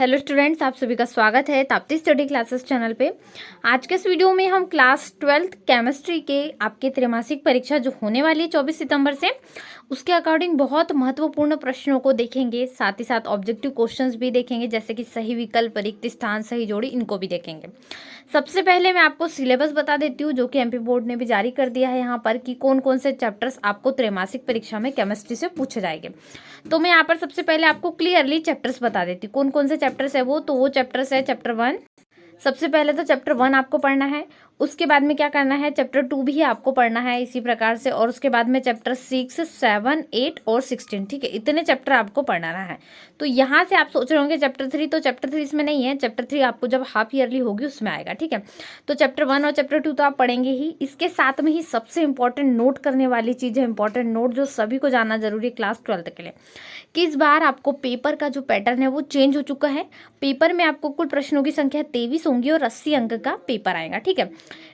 Hello students, आप सभी का स्वागत है ताप्ती स्टडी क्लासेस चैनल पे। आज के इस वीडियो में हम क्लास 12th केमिस्ट्री के आपके त्रैमासिक परीक्षा जो होने वाली है 24 सितंबर से, उसके अकॉर्डिंग बहुत महत्वपूर्ण प्रश्नों को देखेंगे। साथ ही साथ ऑब्जेक्टिव क्वेश्चंस भी देखेंगे, जैसे कि सही विकल्प, रिक्त स्थान, सही जोड़ी, इनको भी देखेंगे। सबसे पहले मैं आपको सिलेबस बता देती हूँ, जो कि एमपी बोर्ड ने भी जारी कर दिया है यहाँ पर कि कौन कौन से चैप्टर्स आपको त्रैमासिक परीक्षा में केमिस्ट्री से पूछे जाएंगे। तो मैं यहाँ पर सबसे पहले आपको क्लियरली चैप्टर्स बता देती हूँ कौन कौन से चैप्टर्स है वो चैप्टर्स है चैप्टर 1। सबसे पहले तो चैप्टर 1 आपको पढ़ना है। उसके बाद में क्या करना है, चैप्टर 2 भी आपको पढ़ना है इसी प्रकार से। और उसके बाद में चैप्टर 6, 7, 8 और 16, ठीक है, इतने चैप्टर आपको पढ़ना है। तो यहाँ से आप सोच रहे होंगे चैप्टर 3, तो चैप्टर 3 इसमें नहीं है। चैप्टर 3 आपको जब हाफ ईयरली होगी उसमें आएगा, ठीक है। तो चैप्टर 1 और चैप्टर 2 तो आप पढ़ेंगे ही। इसके साथ में ही सबसे इंपॉर्टेंट नोट करने वाली चीज़ है, इंपॉर्टेंट नोट जो सभी को जानना जरूरी है क्लास 12th के लिए, कि इस बार आपको पेपर का जो पैटर्न है वो चेंज हो चुका है। पेपर में आपको कुल प्रश्नों की संख्या 23 होंगी और 80 अंक का पेपर आएगा, ठीक है।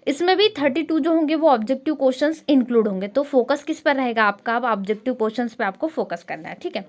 इसमें भी 32 जो होंगे वो ऑब्जेक्टिव क्वेश्चंस इंक्लूड होंगे। तो फोकस किस पर रहेगा आपका, अब ऑब्जेक्टिव क्वेश्चंस पे आपको फोकस करना है, ठीक है।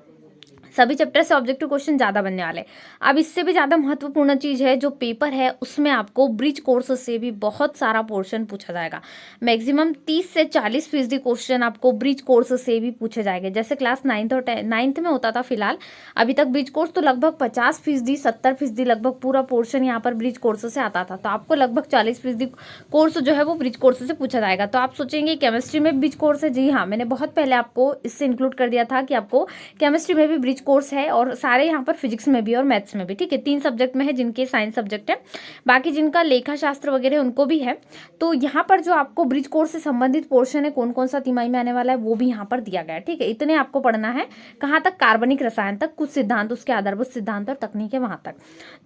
सभी चैप्टर से ऑब्जेक्टिव क्वेश्चन ज्यादा बनने वाले। अब इससे भी ज्यादा महत्वपूर्ण चीज है, जो पेपर है उसमें आपको ब्रिज कोर्स से भी बहुत सारा पोर्शन पूछा जाएगा। मैक्सिमम 30 से 40% क्वेश्चन आपको ब्रिज कोर्स से भी पूछे जाएंगे। जैसे क्लास 9th और 9th में होता था फिलहाल, अभी तक ब्रिज कोर्स तो लगभग 50%, 70% लगभग पूरा पोर्शन यहाँ पर ब्रिज कोर्स से आता था। तो आपको लगभग 40% कोर्स जो है वो ब्रिज कोर्स से पूछा जाएगा। तो आप सोचेंगे केमिस्ट्री में ब्रिज कोर्स है, जी हाँ, मैंने बहुत पहले आपको इससे इंक्लूड कर दिया था कि आपको केमिस्ट्री में भी ब्रिज कोर्स है, और सारे यहाँ पर फिजिक्स में भी और मैथ्स में भी, ठीक है। 3 सब्जेक्ट में है जिनके साइंस सब्जेक्ट है, बाकी जिनका लेखा शास्त्र वगैरह उनको भी है। तो यहाँ पर जो आपको ब्रिज कोर्स से संबंधित पोर्शन है, कौन कौन सा तिमाही में आने वाला है, वो भी यहाँ पर दिया गया है, ठीक है। इतने आपको पढ़ना है। कहाँ तक, कार्बनिक रसायन तक, कुछ सिद्धांत, उसके आधारभूत सिद्धांत और तकनीक है वहां तक।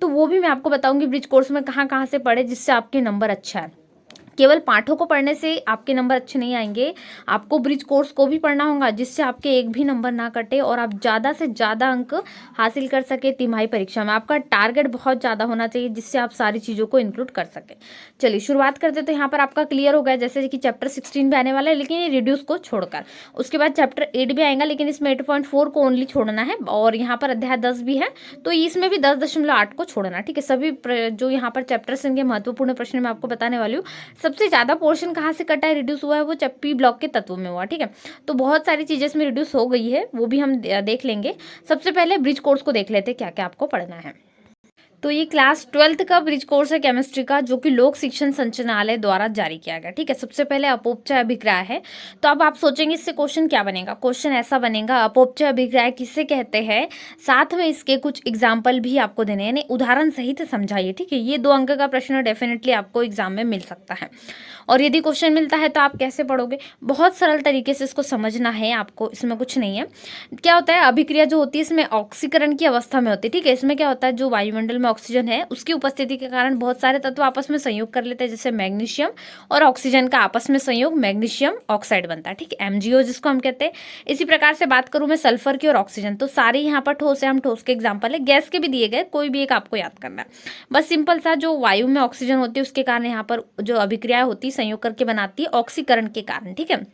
तो वो भी मैं आपको बताऊंगी ब्रिज कोर्स में कहाँ कहाँ से पढ़े, जिससे आपके नंबर अच्छा है। केवल पाठों को पढ़ने से आपके नंबर अच्छे नहीं आएंगे, आपको ब्रिज कोर्स को भी पढ़ना होगा, जिससे आपके एक भी नंबर ना कटे और आप ज़्यादा से ज़्यादा अंक हासिल कर सके तिमाही परीक्षा में। आपका टारगेट बहुत ज़्यादा होना चाहिए, जिससे आप सारी चीज़ों को इंक्लूड कर सके। चलिए शुरुआत करते। तो यहाँ पर आपका क्लियर हो गया, जैसे कि चैप्टर 16 भी आने वाला है, लेकिन ये रिड्यूस को छोड़कर। उसके बाद चैप्टर 8 भी आएगा, लेकिन इसमें 8.4 को ओनली छोड़ना है। और यहाँ पर अध्याय 10 भी है, तो इसमें भी 10.8 को छोड़ना, ठीक है। सभी जो यहाँ पर चैप्टर्स इनके महत्वपूर्ण प्रश्न मैं आपको बताने वाली हूँ। सबसे ज्यादा पोर्शन कहाँ से कटा है, रिड्यूस हुआ है, वो पी ब्लॉक के तत्व में हुआ, ठीक है। तो बहुत सारी चीजें इसमें रिड्यूस हो गई है, वो भी हम देख लेंगे। सबसे पहले ब्रिज कोर्स को देख लेते हैं क्या क्या आपको पढ़ना है। तो ये क्लास 12th का ब्रिज कोर्स है केमिस्ट्री का, जो कि लोक शिक्षण संचालनालय द्वारा जारी किया गया, ठीक है। सबसे पहले अपोपचय अभिक्रिया है। तो अब आप सोचेंगे इससे क्वेश्चन क्या बनेगा। क्वेश्चन ऐसा बनेगा, अपोपचय अभिक्रिया किसे कहते हैं, साथ में इसके कुछ एग्जाम्पल भी आपको देने, यानी उदाहरण सहित समझाइए, ठीक है। ये 2 अंक का प्रश्न डेफिनेटली आपको एग्जाम में मिल सकता है। और यदि क्वेश्चन मिलता है तो आप कैसे पढ़ोगे, बहुत सरल तरीके से इसको समझना है आपको, इसमें कुछ नहीं है। क्या होता है, अभिक्रिया जो होती है इसमें ऑक्सीकरण की अवस्था में होती है, ठीक है। इसमें क्या होता है, जो वायुमंडल में ऑक्सीजन है उसकी उपस्थिति के कारण बहुत सारे तत्व आपस में संयोग कर लेते हैं, जैसे मैग्नीशियम और ऑक्सीजन का आपस में संयोग मैग्नीशियम ऑक्साइड बनता है, ठीक है, MgO जिसको हम कहते हैं। इसी प्रकार से बात करूं मैं सल्फर की और ऑक्सीजन, तो सारे यहाँ पर ठोस है, हम ठोस के एग्जाम्पल है, गैस के भी दिए गए, कोई भी एक आपको याद करना है। बस सिंपल सा, जो वायु में ऑक्सीजन होती है उसके कारण यहाँ पर जो अभिक्रिया होती है संयोग करके बनाती है ऑक्सीकरण के कारण, ठीक है।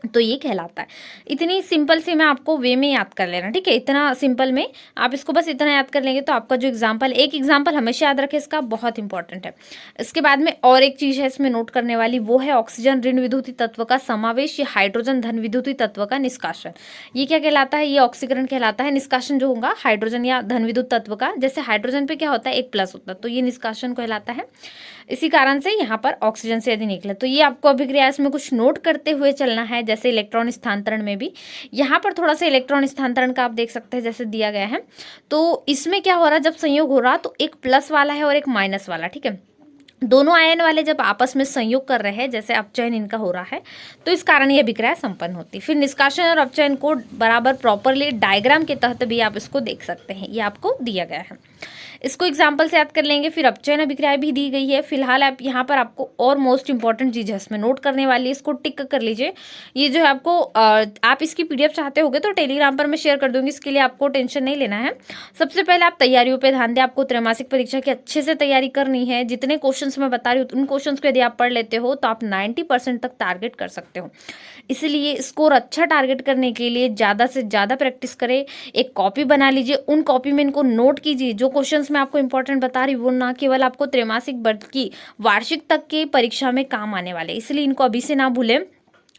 तो ये कहलाता है। इतनी सिंपल से मैं आपको वे में याद कर लेना, ठीक है। इतना सिंपल में आप इसको बस इतना याद कर लेंगे तो आपका जो एग्जाम्पल, एक एग्जाम्पल हमेशा याद रखें, इसका बहुत इंपॉर्टेंट है। इसके बाद में और एक चीज है इसमें नोट करने वाली, वो है ऑक्सीजन ऋण विद्युतीय तत्व का समावेश या हाइड्रोजन धन विद्युतीय तत्व का निष्कासन। ये क्या कहलाता है, ये ऑक्सीकरण कहलाता है। निष्कासन जो होगा हाइड्रोजन या धन विद्युत तत्व का, जैसे हाइड्रोजन पे क्या होता है, एक प्लस होता है, तो ये निष्कासन कहलाता है। इसी कारण से यहाँ पर ऑक्सीजन से यदि निकले, तो ये आपको अभिक्रिया इसमें कुछ नोट करते हुए चलना है। जैसे इलेक्ट्रॉन स्थानांतरण में भी यहाँ पर थोड़ा सा इलेक्ट्रॉन स्थानांतरण का आप देख सकते हैं, जैसे दिया गया है। तो इसमें क्या हो रहा है, जब संयोग हो रहा तो एक प्लस वाला है और एक माइनस वाला, ठीक है। दोनों आयन वाले जब आपस में संयोग कर रहे हैं, जैसे अपचयन इनका हो रहा है, तो इस कारण ये अभिक्रिया संपन्न होती। फिर निष्कासन और अपचयन को बराबर प्रॉपरली डायग्राम के तहत भी आप इसको देख सकते हैं, ये आपको दिया गया है। इसको एग्जाम्पल से याद कर लेंगे। फिर अपचयन अभिक्रिया भी दी गई है। फिलहाल आप यहाँ पर आपको और मोस्ट इंपॉर्टेंट चीज है इसमें नोट करने वाली, इसको टिक कर लीजिए। ये जो है आपको आप इसकी PDF चाहते होगे तो टेलीग्राम पर मैं शेयर कर दूंगी, इसके लिए आपको टेंशन नहीं लेना है। सबसे पहले आप तैयारियों पे ध्यान दें, आपको त्रैमासिक परीक्षा की अच्छे से तैयारी करनी है। जितने क्वेश्चंस मैं बता रही हूँ उन क्वेश्चंस को यदि आप पढ़ लेते हो तो आप 90% तक टारगेट कर सकते हो। इसलिए स्कोर अच्छा टारगेट करने के लिए ज़्यादा से ज़्यादा प्रैक्टिस करें। एक कॉपी बना लीजिए, उन कॉपी में इनको नोट कीजिए, जो क्वेश्चंस क्वेश्चंस मैं आपको इंपॉर्टेंट बता रही हूँ वो ना केवल आपको त्रैमासिक बल्कि वार्षिक तक के परीक्षा में काम आने वाले, इसलिए इनको अभी से ना भूलें।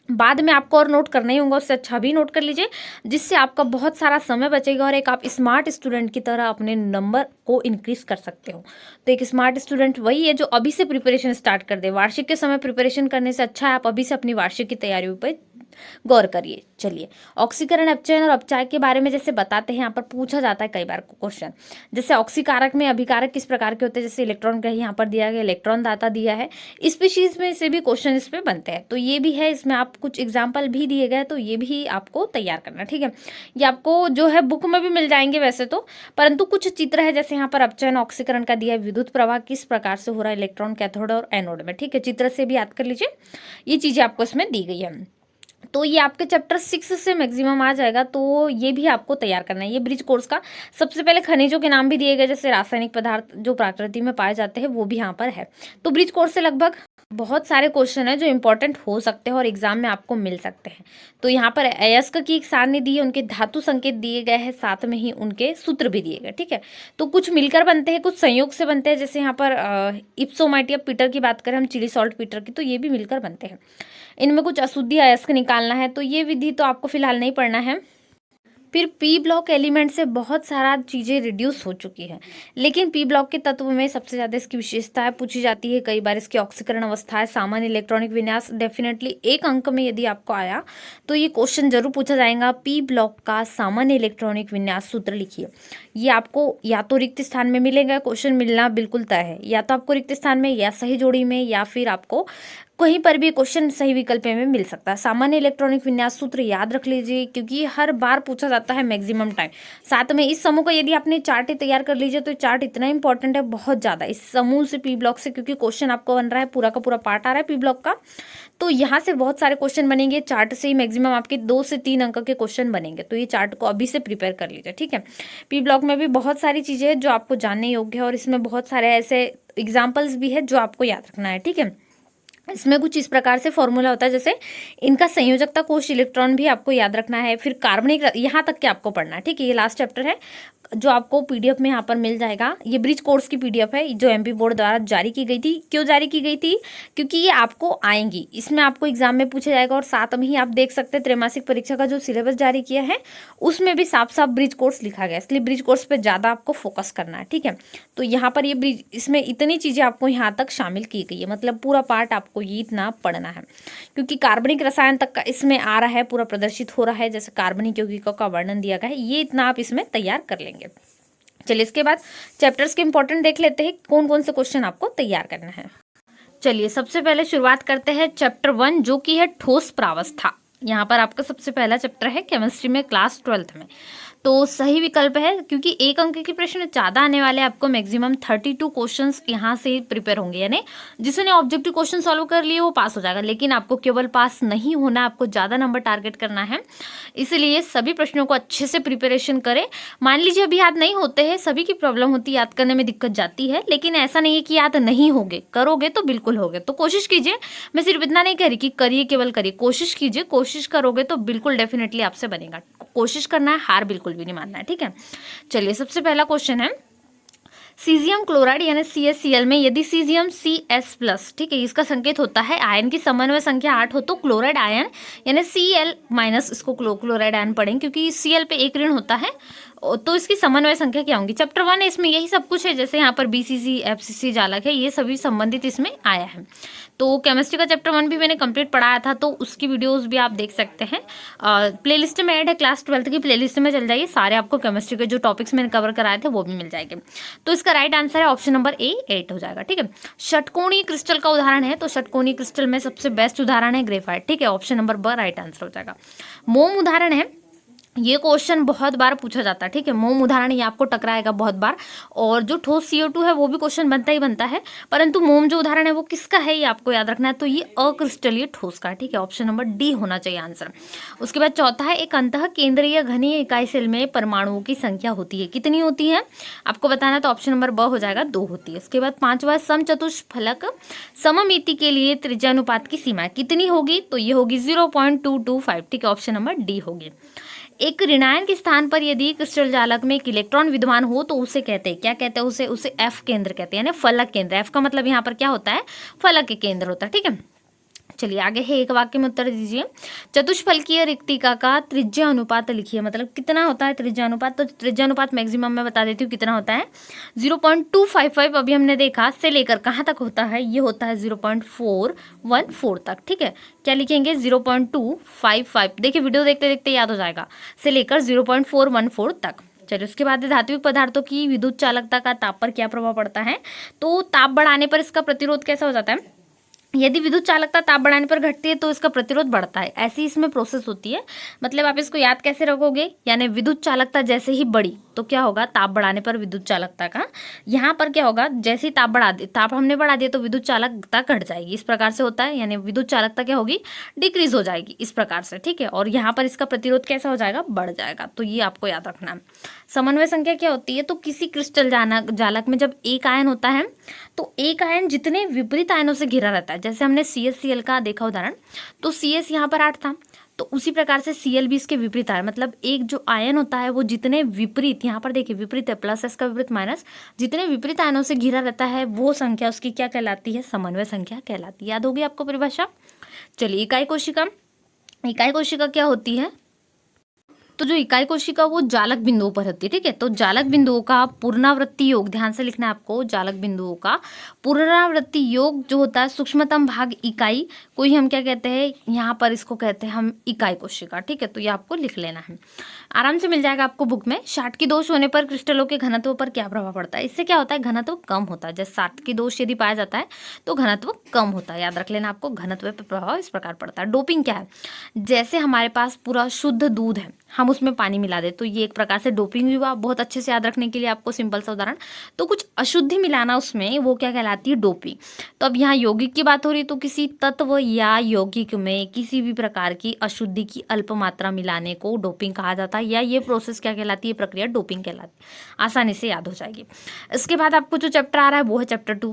बाद में आपको और नोट करना ही होगा, उससे अच्छा भी नोट कर लीजिए, जिससे आपका बहुत सारा समय बचेगा और एक आप स्मार्ट स्टूडेंट की तरह अपने नंबर को इंक्रीज कर सकते हो। तो एक स्मार्ट स्टूडेंट वही है जो अभी से प्रिपरेशन स्टार्ट कर दे। वार्षिक के समय प्रिपरेशन करने से अच्छा है आप अभी से अपनी वार्षिक की तैयारियों पर गौर करिए। चलिए, ऑक्सीकरण अपचयन और अपचायक के बारे में जैसे बताते हैं, यहाँ पर पूछा जाता है कई बार क्वेश्चन। जैसे ऑक्सीकारक में अभिकारक किस प्रकार के होते हैं, जैसे इलेक्ट्रॉन का यहाँ पर दिया गया, इलेक्ट्रॉन दाता दिया है, स्पीशीज में से भी क्वेश्चन इस पे बनते हैं। तो ये भी है, इसमें आप कुछ एग्जाम्पल भी दिए गए, तो ये भी आपको तैयार करना, ठीक है। ये आपको जो है बुक में भी मिल जाएंगे वैसे तो, परंतु कुछ चित्र है, जैसे यहाँ पर अपचयन ऑक्सीकरण का दिया है, विद्युत प्रवाह किस प्रकार से हो रहा है इलेक्ट्रॉन कैथोड और एनोड में, ठीक है, चित्र से भी याद कर लीजिए। ये चीजें आपको इसमें दी गई है। तो ये आपके चैप्टर 6 से मैक्सिमम आ जाएगा, तो ये भी आपको तैयार करना है। ये ब्रिज कोर्स का सबसे पहले खनिजों के नाम भी दिए गए, जैसे रासायनिक पदार्थ जो प्रकृति में पाए जाते हैं वो भी यहाँ पर है। तो ब्रिज कोर्स से लगभग बहुत सारे क्वेश्चन है जो इंपॉर्टेंट हो सकते हैं और एग्जाम में आपको मिल सकते हैं। तो यहाँ पर अयस्क की एक सारणी दी है, उनके धातु संकेत दिए गए हैं, साथ में ही उनके सूत्र भी दिए गए, ठीक है। तो कुछ मिलकर बनते हैं, कुछ संयोग से बनते हैं, जैसे यहाँ पर इप्सोमाइटिया पीटर की बात करें हम, चिली सॉल्ट पीटर की, तो ये भी मिलकर बनते हैं। इनमें कुछ अशुद्धि अयस्क निकालना है, तो ये विधि तो आपको फिलहाल नहीं पढ़ना है। फिर पी ब्लॉक एलिमेंट से बहुत सारा चीज़ें रिड्यूस हो चुकी है, लेकिन पी ब्लॉक के तत्व में सबसे ज़्यादा इसकी विशेषताएं पूछी जाती है कई बार। इसकी ऑक्सीकरण अवस्था है, सामान्य इलेक्ट्रॉनिक विन्यास, डेफिनेटली एक अंक में यदि आपको आया तो ये क्वेश्चन जरूर पूछा जाएगा। पी ब्लॉक का सामान्य इलेक्ट्रॉनिक विन्यास सूत्र लिखिए। ये आपको या तो रिक्त स्थान में मिलेगा, क्वेश्चन मिलना बिल्कुल तय है, या तो आपको रिक्त स्थान में या सही जोड़ी में, या फिर आपको कहीं पर भी क्वेश्चन सही विकल्प में मिल सकता है। सामान्य इलेक्ट्रॉनिक विन्यास सूत्र याद रख लीजिए, क्योंकि हर बार पूछा जाता है मैक्सिमम टाइम। साथ में इस समूह का यदि आपने चार्ट तैयार कर लीजिए तो चार्ट इतना इंपॉर्टेंट है, बहुत ज़्यादा, इस समूह से पी ब्लॉक से, क्योंकि क्वेश्चन आपको बन रहा है, पूरा का पूरा पार्ट आ रहा है पी ब्लॉक का, तो यहाँ से बहुत सारे क्वेश्चन बनेंगे। चार्ट से ही मैक्सिमम आपके 2 से 3 अंक के क्वेश्चन बनेंगे, तो ये चार्ट को अभी से प्रिपेयर कर लीजिए, ठीक है। पी ब्लॉक में भी बहुत सारी चीज़ें हैं जो आपको जानने योग्य है, और इसमें बहुत सारे ऐसे एग्जाम्पल्स भी है जो आपको याद रखना है, ठीक है। इसमें कुछ इस प्रकार से फॉर्मूला होता है, जैसे इनका संयोजकता कोश इलेक्ट्रॉन भी आपको याद रखना है, फिर कार्बनिक, यहाँ तक के आपको पढ़ना है, ठीक है। ये लास्ट चैप्टर है जो आपको पीडीएफ में यहाँ पर मिल जाएगा। ये ब्रिज कोर्स की पीडीएफ है जो एमपी बोर्ड द्वारा जारी की गई थी। क्यों जारी की गई थी? क्योंकि ये आपको आएंगी, इसमें आपको एग्जाम में पूछा जाएगा, और साथ में ही आप देख सकते हैं त्रैमासिक परीक्षा का जो सिलेबस जारी किया है उसमें भी साफ साफ ब्रिज कोर्स लिखा गया, इसलिए ब्रिज कोर्स पे ज़्यादा आपको फोकस करना है, ठीक है। तो यहाँ पर ये ब्रिज, इसमें इतनी चीज़ें आपको यहाँ तक शामिल की गई है, मतलब पूरा पार्ट आपको ये इतना पढ़ना है, क्योंकि कार्बनिक रसायन तक का इसमें आ रहा है, पूरा प्रदर्शित हो रहा है, जैसे कार्बनिक यौगिकों का वर्णन दिया गया है, ये इतना आप इसमें तैयार कर लेंगे। चलिए इसके बाद चैप्टर्स के इंपॉर्टेंट देख लेते हैं, कौन कौन से क्वेश्चन आपको तैयार करना है। चलिए सबसे पहले शुरुआत करते हैं चैप्टर 1 जो कि है ठोस प्रावस्था। यहाँ पर आपका सबसे पहला चैप्टर है केमिस्ट्री में क्लास 12th में, तो सही विकल्प है, क्योंकि एक अंक के प्रश्न ज़्यादा आने वाले, आपको मैक्सिमम 32 क्वेश्चंस यहाँ से प्रिपेयर होंगे, यानी जिसने ऑब्जेक्टिव क्वेश्चन सॉल्व कर लिए वो पास हो जाएगा, लेकिन आपको केवल पास नहीं होना, आपको ज़्यादा नंबर टारगेट करना है, इसलिए सभी प्रश्नों को अच्छे से प्रिपरेशन करें। मान लीजिए अभी याद नहीं होते हैं, सभी की प्रॉब्लम होती है, याद करने में दिक्कत जाती है, लेकिन ऐसा नहीं है कि याद नहीं होगे, करोगे तो बिल्कुल होगे। तो कोशिश कीजिए, मैं सिर्फ इतना नहीं कह रही कि करिए, केवल करिए, कोशिश कीजिए, कोशिश करोगे तो बिल्कुल डेफिनेटली आपसे बनेगा। कोशिश करना है, हार बिल्कुल भी नहीं मानना है, ठीक है। चलिए सबसे पहला क्वेश्चन है, सीजियम क्लोराइड यानी CaCl में यदि सीजियम Cs+, ठीक है, इसका संकेत होता है आयन की समन्वय संख्या 8 हो तो क्लोराइड आयन यानी Cl-, इसको क्लोराइड आयन पढ़ेंगे क्योंकि Cl पे एक ऋण होता है, तो इसकी समन्वय संख्या क्या होंगी। चैप्टर 1 है, इसमें यही सब कुछ है, जैसे यहाँ पर BCC FCC जालक है, ये सभी संबंधित इसमें आया है। तो केमिस्ट्री का चैप्टर 1 भी मैंने कंप्लीट पढ़ाया था, तो उसकी वीडियोस भी आप देख सकते हैं, प्लेलिस्ट में ऐड है, क्लास 12th की प्लेलिस्ट में चल जाइए, सारे आपको केमिस्ट्री के जो टॉपिक्स मैंने कवर कराए थे वो भी मिल जाएंगे। तो इसका राइट आंसर है ऑप्शन नंबर A 8 हो जाएगा, ठीक है। षटकोणीय क्रिस्टल का उदाहरण है, तो षटकोणीय क्रिस्टल में सबसे बेस्ट उदाहरण है ग्रेफाइट, ठीक है, option number B right answer हो जाएगा। मोम उदाहरण है, ये क्वेश्चन बहुत बार पूछा जाता है, ठीक है, मोम उदाहरण ये आपको टकराएगा बहुत बार, और जो ठोस CO2 है वो भी क्वेश्चन बनता ही बनता है, परंतु मोम जो उदाहरण है वो किसका है ये आपको याद रखना है, तो ये अक्रिस्टलीय ठोस का, ठीक है, ऑप्शन नंबर D होना चाहिए आंसर। उसके बाद चौथा है, एक अंतः केंद्रीय घनीय इकाई सेल में परमाणुओं की संख्या होती है, कितनी होती है आपको बताना, तो ऑप्शन नंबर B हो जाएगा, 2 होती है। उसके बाद पांचवा, समचतुष्फलक सममिति के लिए त्रिज्यानुपात की सीमा कितनी होगी, तो ये होगी 0.225, ठीक है, ऑप्शन नंबर D होगी। एक ऋणायन के स्थान पर यदि क्रिस्टल जालक में एक इलेक्ट्रॉन विद्यमान हो तो उसे कहते हैं, क्या कहते हैं उसे एफ केंद्र कहते हैं, यानी फलक केंद्र। एफ का मतलब यहाँ पर क्या होता है, फलक के केंद्र होता है। ठीक है, चलिए आगे है, एक वाक्य में उत्तर दीजिए। चतुष्फलकीय रिक्तिका का त्रिज्या अनुपात लिखिए, मतलब कितना होता है त्रिज्या अनुपात। तो त्रिज्या अनुपात मैक्सिमम मैं बता देती हूँ कितना होता है, 0.255 अभी हमने देखा, से लेकर कहाँ तक होता है, ये होता है 0.414 तक। ठीक है, क्या लिखेंगे 0.255, देखिए वीडियो देखते देखते याद हो जाएगा, से लेकर 0.414 तक। चलिए उसके बाद धात्विक पदार्थों की विद्युत चालकता का ताप पर क्या प्रभाव पड़ता है। तो ताप बढ़ाने पर इसका प्रतिरोध कैसा हो जाता है, यदि विद्युत चालकता ताप बढ़ाने पर घटती है तो इसका प्रतिरोध बढ़ता है। ऐसी इसमें प्रोसेस होती है। मतलब आप इसको याद कैसे रखोगे, यानी विद्युत चालकता जैसे ही बढ़ी तो क्या होगा, ताप बढ़ाने पर विद्युत चालकता का, यहाँ पर क्या होगा, जैसे ही ताप हमने बढ़ा दिया तो विद्युत चालकता घट जाएगी, इस प्रकार से होता है। यानी विद्युत चालकता क्या होगी, डिक्रीज हो जाएगी इस प्रकार से। ठीक है, और यहाँ पर इसका प्रतिरोध कैसा हो जाएगा, बढ़ जाएगा। तो ये आपको याद रखना है। समन्वय संख्या क्या होती है, तो किसी क्रिस्टल जालक में जब एक आयन होता है तो एक आयन जितने विपरीत आयनों से घिरा रहता है, जैसे हमने CH Cl का देखा उदाहरण, तो CS यहाँ पर 8 था, तो उसी प्रकार से Cl भी इसके विपरीत आयन, मतलब एक जो आयन होता है वो जितने विपरीत, यहाँ पर देखिए विपरीत है, प्लस S का विपरीत माइनस, जितने विपरीत आयनों से घिरा रहता है वो संख्या उसकी क्या कहलाती है, समन्वय संख्या कहलाती है। याद होगी आपको परिभाषा। चलिए इकाई कोशिका, इकाई कोशिका क्या होती है, तो जो इकाई कोशिका वो जालक बिंदुओं पर होती है। ठीक है, तो जालक बिंदुओं का पुनरावृत्ति योग, ध्यान से लिखना है आपको, जालक बिंदुओं का पुनरावृत्ति योग जो होता है सूक्ष्मतम भाग इकाई को ही हम क्या कहते हैं, यहाँ पर इसको कहते हैं हम इकाई कोशिका। ठीक है, तो ये आपको लिख लेना है, आराम से मिल जाएगा आपको बुक में। शाटकी दोष होने पर क्रिस्टलों के घनत्व पर क्या प्रभाव पड़ता है, इससे क्या होता है, घनत्व कम होता है। जैसे शाटकी दोष यदि पाया जाता है तो घनत्व कम होता है, याद रख लेना आपको, घनत्व पर प्रभाव इस प्रकार पड़ता है। डोपिंग क्या है, जैसे हमारे पास पूरा शुद्ध दूध है, हम उसमें पानी मिला दे तो ये एक प्रकार से डोपिंग भी हुआ। बहुत अच्छे से याद रखने के लिए आपको सिंपल सा उदाहरण, तो कुछ अशुद्धि मिलाना उसमें, वो क्या कहलाती है, डोपिंग। तो अब यहाँ यौगिक की बात हो रही है, तो किसी तत्व या यौगिक में किसी भी प्रकार की अशुद्धि की अल्प मात्रा मिलाने को डोपिंग कहा जाता है, या ये प्रोसेस क्या कहलाती है, प्रक्रिया डोपिंग कहलाती है। आसानी से याद हो जाएगी। इसके बाद आपको जो चैप्टर आ रहा है वो है चैप्टर 2,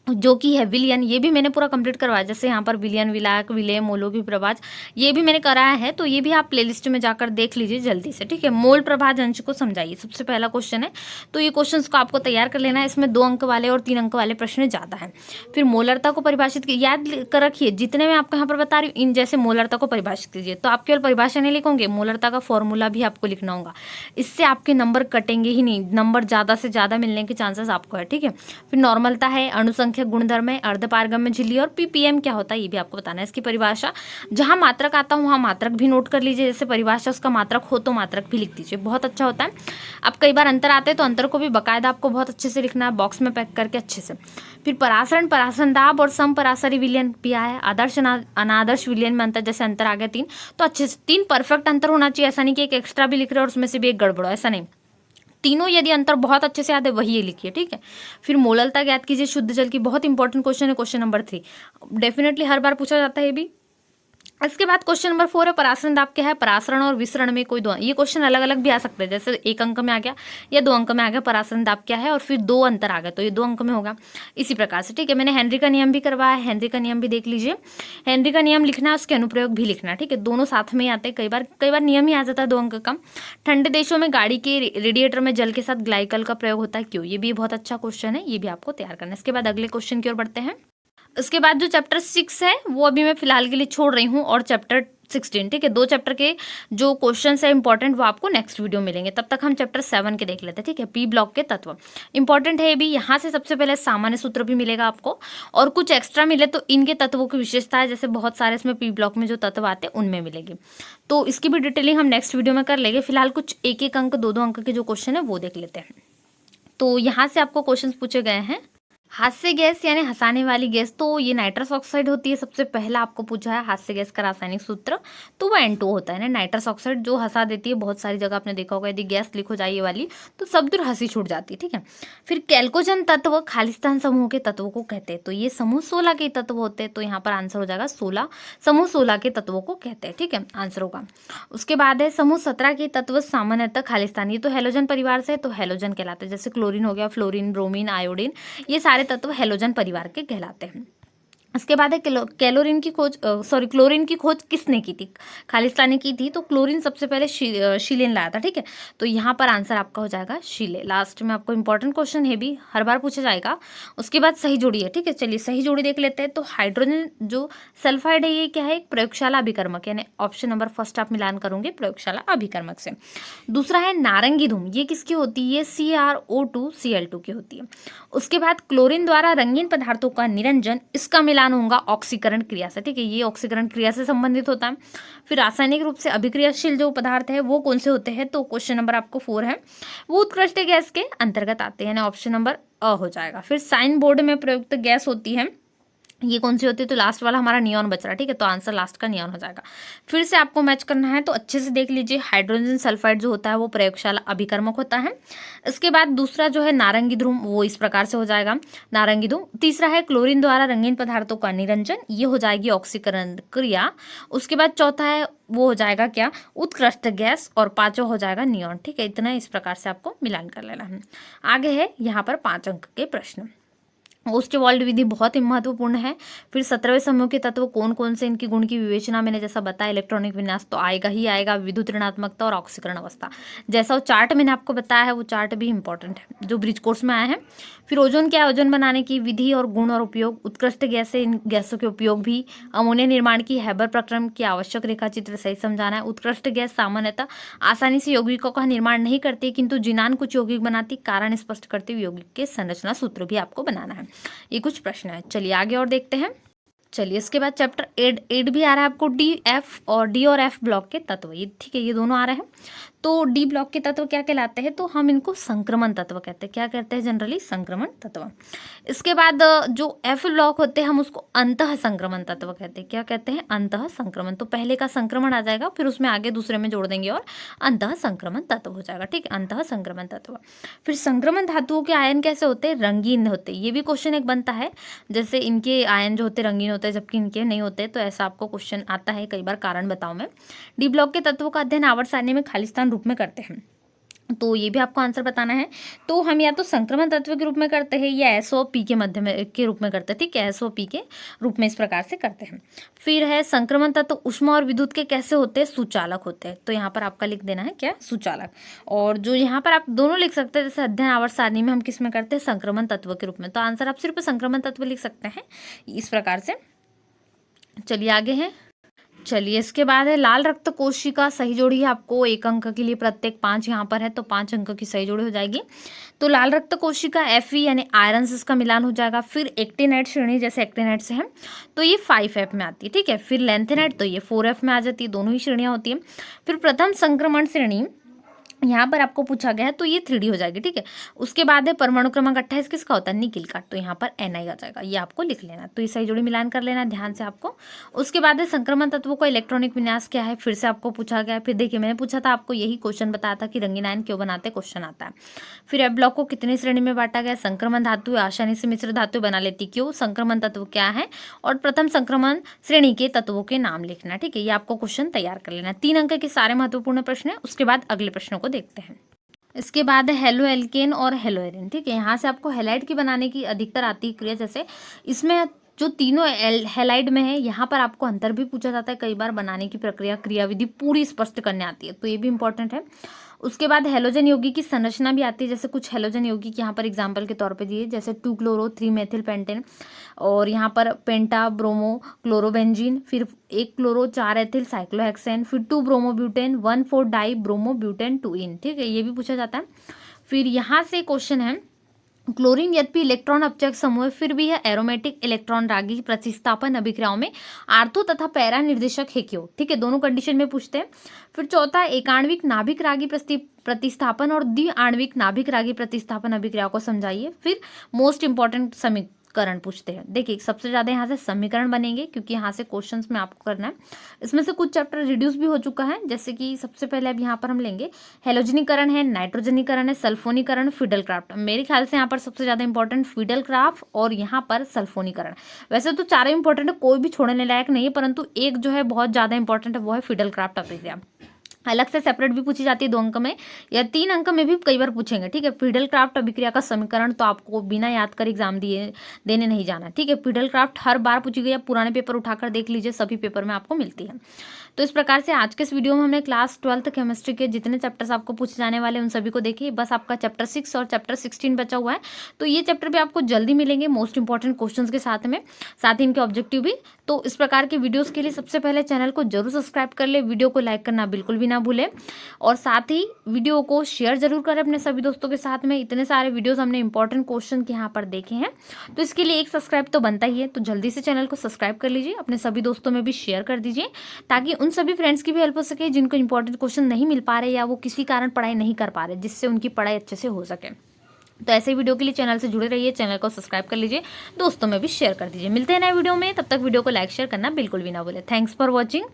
जो कि है विलयन। ये भी मैंने पूरा कंप्लीट करवाया, जैसे यहाँ पर विलयन, विलायक, विलय, मोलों की प्रभाज, ये भी मैंने कराया है, तो ये भी आप प्लेलिस्ट में जाकर देख लीजिए जल्दी से। ठीक है, मोल प्रभाज अंश को समझाइए, सबसे पहला क्वेश्चन है, तो ये क्वेश्चन को आपको तैयार कर लेना है। इसमें 2 अंक वाले और 3 अंक वाले प्रश्न ज़्यादा है। फिर मोलरता को परिभाषित याद कर रखिए, जितने मैं आपको यहाँ पर बता रही हूँ इन जैसे मोलरता को परिभाषित कीजिए। तो आप केवल परिभाषा नहीं लिखोगे, मोलरता का फॉर्मूला भी आपको लिखना होगा, इससे आपके नंबर कटेंगे ही नहीं, नंबर ज़्यादा से ज़्यादा मिलने के चांसेस आपको है। ठीक है, फिर नॉर्मलता है, अणुसंख्यक गुणधर्म है, अर्धपारगम्य झिल्ली, और PPM क्या होता है ये भी आपको बताना है। इसकी परिभाषा जहां मात्रक आता हूं वहां मात्रक भी नोट कर लीजिए, जैसे परिभाषा उसका मात्रक हो तो मात्रक भी लिख दीजिए, बहुत अच्छा होता है। अब कई बार अंतर आते हैं तो अंतर को भी बाकायदा आपको बहुत अच्छे से लिखना है, बॉक्स में पैक करके अच्छे से। फिर परासरण, परासरण दाब और समपरासरी विलयन भी है, आदर्श अनादर्श विलयन में अंतर, जैसे अंतर आ गया 3, तो अच्छे से 3 परफेक्ट अंतर होना चाहिए, ऐसा नहीं कि एक एक्स्ट्रा भी लिख रहे हो और उसमें से भी एक गड़बड़, ऐसा नहीं, तीनों यदि अंतर बहुत अच्छे से याद है वही ये लिखिए। ठीक है, फिर मोललता ज्ञात कीजिए शुद्ध जल की, बहुत इंपॉर्टेंट क्वेश्चन है, क्वेश्चन नंबर 3, डेफिनेटली हर बार पूछा जाता है ये भी। इसके बाद क्वेश्चन नंबर 4 है परासरण दाब क्या है, परासरण और विसरण में कोई 2, ये क्वेश्चन अलग अलग भी आ सकते हैं, जैसे 1 अंक में आ गया या 2 अंक में आ गया परासरण दाब क्या है, और फिर 2 अंतर आ गया तो ये 2 अंक में होगा, इसी प्रकार से। ठीक है, मैंने हेनरी का नियम भी करवाया है, हेनरी का नियम भी देख लीजिए, हेनरी का नियम लिखना है, उसके अनुप्रयोग भी लिखना है। ठीक है, दोनों साथ में ही आते हैं, कई बार नियम ही आ जाता है 2 अंक का। ठंडे देशों में गाड़ी के रेडिएटर में जल के साथ ग्लाइकल का प्रयोग होता है, क्यों, ये भी बहुत अच्छा क्वेश्चन है, ये भी आपको तैयार करना है। इसके बाद अगले क्वेश्चन की ओर बढ़ते हैं। इसके बाद जो चैप्टर 6 है वो अभी मैं फिलहाल के लिए छोड़ रही हूँ, और चैप्टर 16, ठीक है, 2 चैप्टर के जो क्वेश्चंस है इंपॉर्टेंट वो आपको नेक्स्ट वीडियो मिलेंगे, तब तक हम चैप्टर 7 के देख लेते हैं। ठीक है, P ब्लॉक के तत्व इंपॉर्टेंट है ये भी, यहाँ से सबसे पहले सामान्य सूत्र भी मिलेगा आपको, और कुछ एक्स्ट्रा मिले तो इनके तत्वों की विशेषता है, जैसे बहुत सारे इसमें P ब्लॉक में जो तत्व आते हैं उनमें मिलेगी, तो इसकी भी डिटेलिंग हम नेक्स्ट वीडियो में कर लेंगे। फिलहाल कुछ 1-1 अंक 2-2 अंक के जो क्वेश्चन है वो देख लेते हैं। तो यहाँ से आपको क्वेश्चन पूछे गए हैं, हास्य गैस यानी हंसाने वाली गैस, तो ये नाइट्रस ऑक्साइड होती है। सबसे पहला आपको पूछा है हास्य गैस का रासायनिक सूत्र, तो वो N2 होता है ना, नाइट्रस ऑक्साइड जो हंसा देती है। बहुत सारी जगह आपने देखा होगा, यदि गैस लीक हो जाए ये वाली तो सब दूर हंसी छूट जाती है। ठीक है, फिर कैल्कोजन तत्व खालिस्तान समूह के तत्वों को कहते हैं, तो ये समूह 16 के तत्व होते हैं, तो यहाँ पर आंसर हो जाएगा 16, समूह 16 के तत्वों को कहते हैं। ठीक है, आंसर होगा। उसके बाद है समूह 17 के तत्व सामान्यतः खालिस्तान, ये तो हेलोजन परिवार से, तो हेलोजन कहलाते हैं, जैसे क्लोरीन हो गया, फ्लोरीन, ब्रोमीन, आयोडीन, ये सारे तत्व हेलोजन परिवार के कहलाते हैं। इसके बाद है क्लोरीन की खोज क्लोरीन की खोज किसने की थी? खालिस्तान ने की थी। तो क्लोरीन सबसे पहले शीले ने लाया था, ठीक है। तो यहाँ पर आंसर आपका हो जाएगा शीले। लास्ट में आपको इंपॉर्टेंट क्वेश्चन है भी, हर बार पूछा जाएगा। उसके बाद सही जोड़ी है, ठीक है। चलिए सही जोड़ी देख लेते हैं। तो हाइड्रोजन जो सल्फाइड है ये क्या है? एक प्रयोगशाला अभिकर्मक, यानी ऑप्शन नंबर फर्स्ट आप मिलान करोगे प्रयोगशाला अभिकर्मक से। दूसरा है नारंगी धूम, ये किसकी होती है? CrO2Cl2 की होती है। उसके बाद क्लोरीन द्वारा रंगीन पदार्थों का निरंजन, इसका मिलान होगा ऑक्सीकरण क्रिया से, ठीक है। ये ऑक्सीकरण क्रिया से संबंधित होता है। फिर रासायनिक रूप से अभिक्रियाशील जो पदार्थ है वो कौन से होते हैं? तो क्वेश्चन नंबर आपको 4 है, वो उत्कृष्ट गैस के अंतर्गत आते हैं, ऑप्शन नंबर अ हो जाएगा। फिर साइन बोर्ड में प्रयुक्त गैस होती है, ये कौन सी होती है? तो लास्ट वाला हमारा नियॉन बच रहा है, ठीक है। तो आंसर लास्ट का नियॉन हो जाएगा। फिर से आपको मैच करना है तो अच्छे से देख लीजिए। हाइड्रोजन सल्फाइड जो होता है वो प्रयोगशाला अभिकर्मक होता है। इसके बाद दूसरा जो है नारंगी ध्रुव, वो इस प्रकार से हो जाएगा नारंगी ध्रुव। तीसरा है क्लोरीन द्वारा रंगीन पदार्थों का निरंजन, ये हो जाएगी ऑक्सीकरण क्रिया। उसके बाद चौथा है वो हो जाएगा क्या? उत्कृष्ट गैस। और पांचवा हो जाएगा नियॉन, ठीक है। इतना इस प्रकार से आपको मिलान कर लेना है। आगे है यहाँ पर 5 अंक के प्रश्न। ओस्टेवाल्ड विधि बहुत ही महत्वपूर्ण है। फिर 17वें समूह के तत्व कौन कौन से, इनकी गुण की विवेचना मैंने जैसा बताया, इलेक्ट्रॉनिक विन्यास तो आएगा ही आएगा, विद्युत ऋणात्मकता और ऑक्सीकरण अवस्था जैसा वो चार्ट मैंने आपको बताया है, वो चार्ट भी इंपॉर्टेंट है जो ब्रिज कोर्स में आया है। फिर ओजोन क्या है? ओजोन बनाने की विधि और गुण और उपयोग, उत्कृष्ट गैस है, इन गैसों के उपयोग भी, अमोनिया निर्माण की हैबर प्रक्रम की आवश्यक रेखा चित्र सही समझाना है। उत्कृष्ट गैस सामान्यतः आसानी से यौगिकों का निर्माण नहीं करती, किंतु जिनान कुछ यौगिक बनाती, कारण स्पष्ट करते हुए यौगिक के संरचना सूत्र भी आपको बनाना है। ये कुछ प्रश्न है। चलिए आगे और देखते हैं। चलिए इसके बाद चैप्टर 8 भी आ रहा है आपको, डी और एफ ब्लॉक के तत्व, ये ठीक है, ये दोनों आ रहे हैं। तो डी ब्लॉक के तत्व क्या कहलाते हैं? तो हम इनको संक्रमण तत्व कहते हैं। क्या कहते हैं? जनरली संक्रमण तत्व। इसके बाद जो एफ ब्लॉक होते हैं हम उसको अंतः संक्रमण तत्व कहते हैं। क्या कहते हैं? अंतः संक्रमण। तो पहले का संक्रमण आ जाएगा, फिर उसमें आगे दूसरे में जोड़ देंगे और अंतः संक्रमण तत्व हो जाएगा, ठीक है। अंतः संक्रमण तत्व। फिर संक्रमण धातुओं के आयन कैसे होते हैं? रंगीन होते हैं। ये भी क्वेश्चन एक बनता है, जैसे इनके आयन जो होते हैं रंगीन होते हैं जबकि इनके नहीं होते, तो ऐसा आपको क्वेश्चन आता है कई बार। कारण बताऊं मैं। डी ब्लॉक के तत्वों का अध्ययन आवर्त सारणी में खालिस्तान रूप में करते हैं, तो ये भी आपको आंसर बताना है। तो हम या तो संक्रमण तत्व के रूप में करते हैं या SOP के माध्यम के रूप में करते हैं, ठीक है। SOP के रूप में इस प्रकार से करते हैं। फिर है संक्रमण तत्व उष्मा और विद्युत के कैसे होते हैं? सुचालक होते हैं। तो यहाँ पर आपका लिख देना है क्या? सुचालक। और जो यहाँ पर आप दोनों लिख सकते हैं, जैसे अध्ययन आवर्त सारणी में हम किस में करते हैं? संक्रमण तत्व के रूप में। तो आंसर आप सिर्फ संक्रमण तत्व लिख सकते हैं इस प्रकार से। चलिए आगे है। चलिए इसके बाद है लाल रक्त कोशिका, सही जोड़ी है आपको 1 अंक के लिए, प्रत्येक 5 यहाँ पर है तो 5 अंक की सही जोड़ी हो जाएगी। तो लाल रक्त कोशिका Fe यानी आयरन से इसका मिलान हो जाएगा। फिर एक्टिनाइट श्रेणी, जैसे एक्टिनाइट से है तो ये 5F में आती है, ठीक है। फिर लेंथेनाइट तो ये 4F में आ जाती है, दोनों ही श्रेणियाँ होती हैं। फिर प्रथम संक्रमण श्रेणी यहाँ पर आपको पूछा गया है तो ये 3D हो जाएगी, ठीक है। उसके बाद है परमाणु क्रमांक 28 किसका होता है? निकिल का, तो यहाँ पर Ni आ जाएगा, ये आपको लिख लेना। तो ये सही जोड़ी मिलान कर लेना ध्यान से आपको। उसके बाद है संक्रमण तत्वों का इलेक्ट्रॉनिक विन्यास क्या है? फिर से आपको पूछा गया है। फिर देखिए मैंने पूछा था आपको, यही क्वेश्चन बताया था कि रंगीन आयन क्यों बनाते, क्वेश्चन आता है। फिर एफ ब्लॉक को कितनी श्रेणी में बांटा गया? संक्रमण धातु आसानी से मिश्र धातु बना लेती, क्यों? संक्रमण तत्व क्या है? और प्रथम संक्रमण श्रेणी के तत्वों के नाम लिखना, ठीक है। ये आपको क्वेश्चन तैयार कर लेना। 3 अंक के सारे महत्वपूर्ण प्रश्न है। उसके बाद अगले प्रश्नों को देखते हैं। इसके बाद है हेलो एल्केन और हेलो एरिन, ठीक है। यहाँ से आपको हेलाइड की बनाने की अधिकतर आती है क्रिया, जैसे इसमें जो तीनों हेलाइड में है यहाँ पर आपको अंतर भी पूछा जाता है कई बार, बनाने की प्रक्रिया क्रियाविधि पूरी स्पष्ट करने आती है, तो ये भी इंपॉर्टेंट है। उसके बाद हेलोजन यौगिक की संरचना भी आती है, जैसे कुछ हेलोजन यौगिक यहाँ पर एग्जाम्पल के तौर पे दिए, जैसे 2-क्लोरो-3-मेथिल पेंटेन, और यहाँ पर पेंटा ब्रोमो क्लोरोबेंजीन, फिर 1-क्लोरो-4-एथिल साइक्लोहेक्सेन, फिर 2-ब्रोमोब्यूटेन, 1,4-डाई ब्रोमोब्यूटेन 2-इन, ठीक है। ये भी पूछा जाता है। फिर यहाँ से क्वेश्चन है क्लोरीन यद्यपि इलेक्ट्रॉन अपचयक समूह है, फिर भी यह एरोमेटिक इलेक्ट्रॉन रागी प्रतिस्थापन अभिक्रियाओं में आर्थो तथा पैरा निर्देशक है, क्यों? ठीक है, दोनों कंडीशन में पूछते हैं। फिर चौथा, एकाण्विक नाभिक रागी प्रतिस्थापन और द्विआण्विक नाभिक रागी प्रतिस्थापन अभिक्रिया को समझाइए। फिर मोस्ट इंपॉर्टेंट समीकरण पूछते हैं। देखिए सबसे ज्यादा यहाँ से समीकरण बनेंगे, क्योंकि यहाँ से क्वेश्चंस में आपको करना है। इसमें से कुछ चैप्टर रिड्यूस भी हो चुका है, जैसे कि सबसे पहले अब यहाँ पर हम लेंगे हेलोजनीकरण है, नाइट्रोजनीकरण है, सल्फोनीकरण, फिडलक्राफ्ट। मेरे ख्याल से यहाँ पर सबसे ज्यादा इंपॉर्टेंट फिडलक्राफ्ट और यहाँ पर सल्फोनीकरण। वैसे तो चारों इंपॉर्टेंट है, कोई भी छोड़ने लायक नहीं है, परंतु एक जो है बहुत ज्यादा इंपॉर्टेंट है, वो है फिडलक्राफ्ट अभिक्रिया। अलग से सेपरेट भी पूछी जाती है 2 अंक में या 3 अंक में भी कई बार पूछेंगे, ठीक है। पीडल क्राफ्ट अभिक्रिया का समीकरण तो आपको बिना याद कर एग्जाम देने नहीं जाना, ठीक है। पीडल क्राफ्ट हर बार पूछी गई है, पुराने पेपर उठाकर देख लीजिए, सभी पेपर में आपको मिलती है। तो इस प्रकार से आज के इस वीडियो में हमने क्लास 12th केमिस्ट्री के जितने चैप्टर्स आपको पूछे जाने वाले उन सभी को देखिए। बस आपका चैप्टर 6 और चैप्टर 16 बचा हुआ है, तो ये चैप्टर भी आपको जल्दी मिलेंगे मोस्ट इंपॉर्टेंट क्वेश्चंस के साथ में, साथ ही इनके ऑब्जेक्टिव भी। तो इस प्रकार के वीडियोस के लिए सबसे पहले चैनल को जरूर सब्सक्राइब कर ले, वीडियो को लाइक करना बिल्कुल भी ना भूलें और साथ ही वीडियो को शेयर जरूर करें अपने सभी दोस्तों के साथ में। इतने सारे वीडियोस हमने इंपॉर्टेंट क्वेश्चन के यहाँ पर देखे हैं, तो इसके लिए एक सब्सक्राइब तो बनता ही है। तो जल्दी से चैनल को सब्सक्राइब कर लीजिए, अपने सभी दोस्तों में भी शेयर कर दीजिए, ताकि उन सभी फ्रेंड्स की भी हेल्प हो सके जिनको इंपॉर्टेंट क्वेश्चन नहीं मिल पा रहे या वो किसी कारण पढ़ाई नहीं कर पा रहे, जिससे उनकी पढ़ाई अच्छे से हो सके। तो ऐसे वीडियो के लिए चैनल से जुड़े रहिए, चैनल को सब्सक्राइब कर लीजिए, दोस्तों में भी शेयर कर दीजिए। मिलते हैं नए वीडियो में, तब तक वीडियो को लाइक शेयर करना बिल्कुल भी ना भूलें। Thanks for watching.